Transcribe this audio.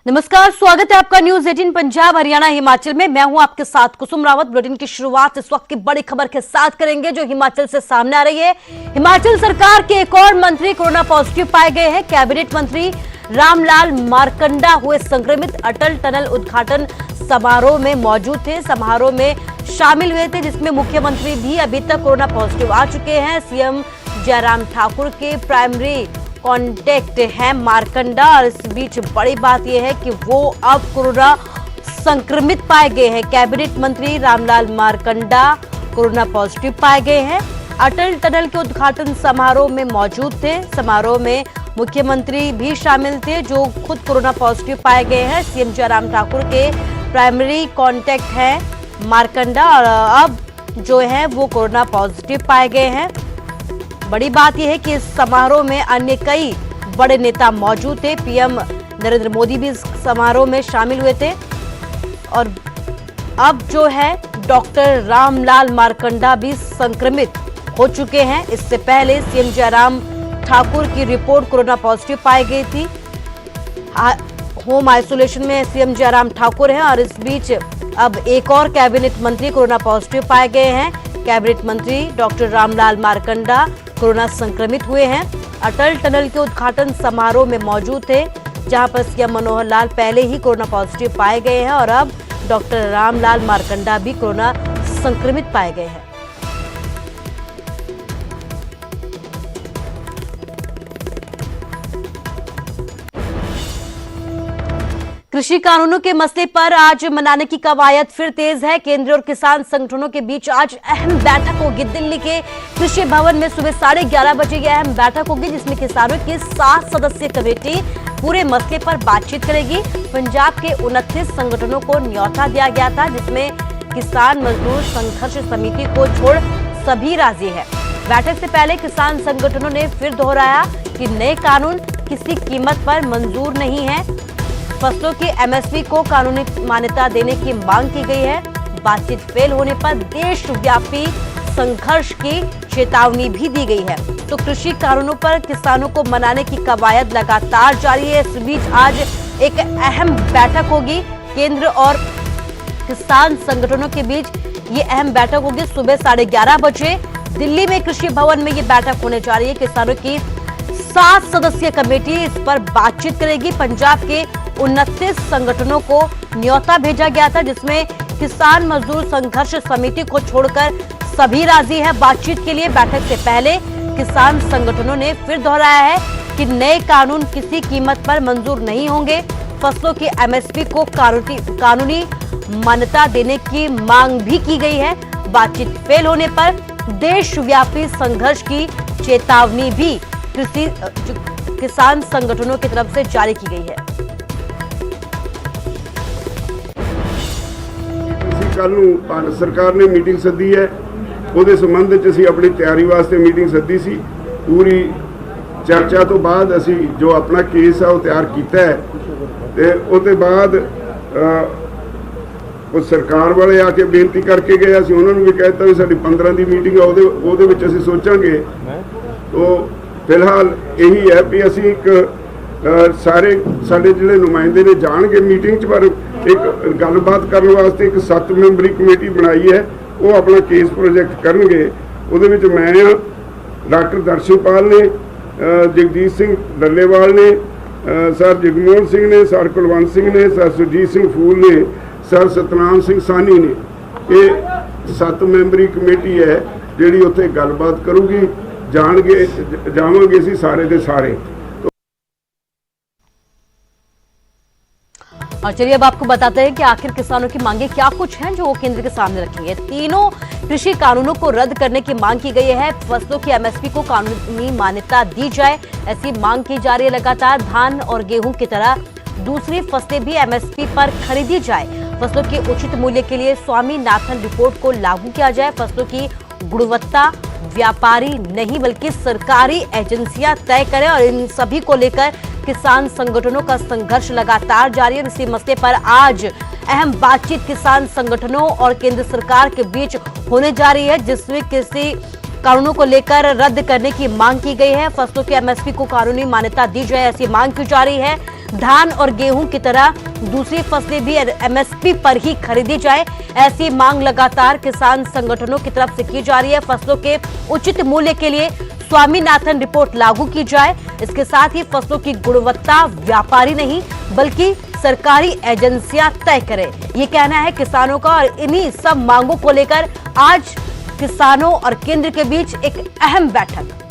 नमस्कार, स्वागत है आपका न्यूज 18 पंजाब हरियाणा हिमाचल में। मैं हूं आपके साथ कुसुम रावत। बुलेटिन की शुरुआत इस वक्त की बड़ी खबर के साथ करेंगे जो हिमाचल से सामने आ रही है। हिमाचल सरकार के एक और मंत्री कोरोना पॉजिटिव पाए गए हैं। कैबिनेट मंत्री रामलाल मारकंडा हुए संक्रमित। अटल टनल उद्घाटन समारोह में मौजूद थे, समारोह में शामिल हुए थे, जिसमें मुख्यमंत्री भी अभी तक कोरोना पॉजिटिव आ चुके हैं। सीएम जयराम ठाकुर के प्राइमरी कॉन्टेक्ट है मारकंडा, और इस बीच बड़ी बात यह है कि वो अब कोरोना संक्रमित पाए गए हैं। कैबिनेट मंत्री रामलाल मारकंडा कोरोना पॉजिटिव पाए गए हैं। अटल टनल के उद्घाटन समारोह में मौजूद थे, समारोह में मुख्यमंत्री भी शामिल थे जो खुद कोरोना पॉजिटिव पाए गए हैं। सीएम जयराम ठाकुर के प्राइमरी कॉन्टेक्ट है मारकंडा, और अब जो है वो कोरोना पॉजिटिव पाए गए हैं। बड़ी बात यह है कि इस समारोह में अन्य कई बड़े नेता मौजूद थे। पीएम नरेंद्र मोदी भी इस समारोह में शामिल हुए थे, और अब जो है डॉक्टर रामलाल मारकंडा भी संक्रमित हो चुके हैं। इससे पहले सीएम जयराम ठाकुर की रिपोर्ट कोरोना पॉजिटिव पाई गई थी। होम आइसोलेशन में सीएम जयराम ठाकुर हैं, और इस बीच अब एक और कैबिनेट मंत्री कोरोना पॉजिटिव पाए गए हैं। कैबिनेट मंत्री डॉक्टर रामलाल मारकंडा कोरोना संक्रमित हुए हैं। अटल टनल के उद्घाटन समारोह में मौजूद थे, जहां पर सीएम मनोहर लाल पहले ही कोरोना पॉजिटिव पाए गए हैं, और अब डॉक्टर रामलाल मारकंडा भी कोरोना संक्रमित पाए गए हैं। कृषि कानूनों के मसले पर आज मनाने की कवायद फिर तेज है। केंद्र और किसान संगठनों के बीच आज अहम बैठक होगी। दिल्ली के कृषि भवन में सुबह 11:30 बजे यह अहम बैठक होगी, जिसमें किसानों की 7 सदस्यीय कमेटी पूरे मसले पर बातचीत करेगी। पंजाब के 29 संगठनों को न्योता दिया गया था, जिसमें किसान मजदूर संघर्ष समिति को छोड़ सभी राजी है। बैठक से पहले किसान संगठनों ने फिर दोहराया कि नए कानून किसी कीमत पर मंजूर नहीं है। फसलों की एमएसपी को कानूनी मान्यता देने की मांग की गई है। बातचीत फेल होने पर देशव्यापी संघर्ष की चेतावनी भी दी गई है। तो कृषि कानूनों पर किसानों को मनाने की कवायद लगातार जारी है। इस बीच आज एक अहम बैठक होगी। केंद्र और किसान संगठनों के बीच ये अहम बैठक होगी सुबह 11:30 बजे। दिल्ली में कृषि भवन में ये बैठक होने जा रही है। किसानों की 7 सदस्यीय कमेटी इस पर बातचीत करेगी। पंजाब के 29 संगठनों को न्योता भेजा गया था, जिसमें किसान मजदूर संघर्ष समिति को छोड़कर सभी राजी है बातचीत के लिए। बैठक से पहले किसान संगठनों ने फिर दोहराया है कि नए कानून किसी कीमत पर मंजूर नहीं होंगे। फसलों की एमएसपी को कानूनी मान्यता देने की मांग भी की गई है। बातचीत फेल होने पर देशव्यापी संघर्ष की चेतावनी भी किसान संगठनों की तरफ से जारी की गई है। कल भारत सरकार ने मीटिंग सद्दी है, ਉਹਦੇ संबंध च ਅਸੀਂ अपनी तैयारी वास्ते मीटिंग सद्दी सी। पूरी चर्चा तो बाद ਅਸੀਂ जो अपना केस है वो तैयार किया है, ਤੇ ਉਹਦੇ ਬਾਅਦ ਉਹ ਸਰਕਾਰ ਵਾਲੇ ਆ ਕੇ ਬੇਨਤੀ ਕਰਕੇ ਗਏ। ਅਸੀਂ ਉਹਨਾਂ ਨੂੰ ਵੀ ਕਹਿ ਦਿੱਤਾ ਵੀ ਸਾਡੀ 15 ਦੀ ਮੀਟਿੰਗ ਆ, ਉਹਦੇ ਵਿੱਚ ਅਸੀਂ ਸੋਚਾਂਗੇ। तो फिलहाल यही है भी ਅਸੀਂ ਇੱਕ ਸਾਰੇ ਸਾਡੇ ਜਿਹੜੇ ਨੁਮਾਇੰਦੇ ਨੇ ਜਾਣਗੇ मीटिंग च, पर एक गलबात करने वास्ते एक 7 मैंबरी कमेटी बनाई है। वो अपना केस प्रोजेक्ट करनगे। ਉਹਦੇ ਵਿੱਚ मैं डॉक्टर दर्शनपाल ने, जगदीश सिंह डल्लेवाल ने, सर जगमोहन सिंह ने, सर कुलवंत सिंह ने, सर सुरजीत सिंह फूल ने, सर सतनाम सिंह सानी ने। ये 7 मैंबरी कमेटी है जिहड़ी उत्थे गलबात करूगी। जावांगे असीं सारे दे सारे। और चलिए अब आपको बताते हैं कि आखिर किसानों की मांगे क्या कुछ हैं जो वो केंद्र के सामने रखेंगे। तीनों कृषि कानूनों को रद्द करने की मांग की गई है। फसलों की एमएसपी को कानूनी मान्यता दी जाए, ऐसी मांग की जा रही है लगातार। धान और गेहूं की तरह दूसरी फसलें भी एमएसपी पर खरीदी जाए। फसलों के उचित मूल्य के लिए स्वामीनाथन रिपोर्ट को लागू किया जाए। फसलों की गुणवत्ता व्यापारी नहीं बल्कि सरकारी एजेंसियां तय करें, और इन सभी को लेकर किसान संगठनों का संघर्ष लगातार जारी है। इसी मसले पर आज अहम बातचीत किसान संगठनों और केंद्र सरकार के बीच होने जा रही है, जिसमें किसी कानूनों को लेकर रद्द करने की मांग की गई है। फसलों की एमएसपी को कानूनी मान्यता दी जाए, ऐसी मांग की जा रही है। धान और गेहूं की तरह दूसरी फसलें भी एमएसपी पर ही खरीदी जाए। ऐसी मांग लगातार किसान संगठनों की तरफ से की जा रही है। फसलों के उचित मूल्य के लिए स्वामीनाथन रिपोर्ट लागू की जाए। इसके साथ ही फसलों की गुणवत्ता व्यापारी नहीं बल्कि सरकारी एजेंसियां तय करें, ये कहना है किसानों का। और इन्हीं सब मांगों को लेकर आज किसानों और केंद्र के बीच एक अहम बैठक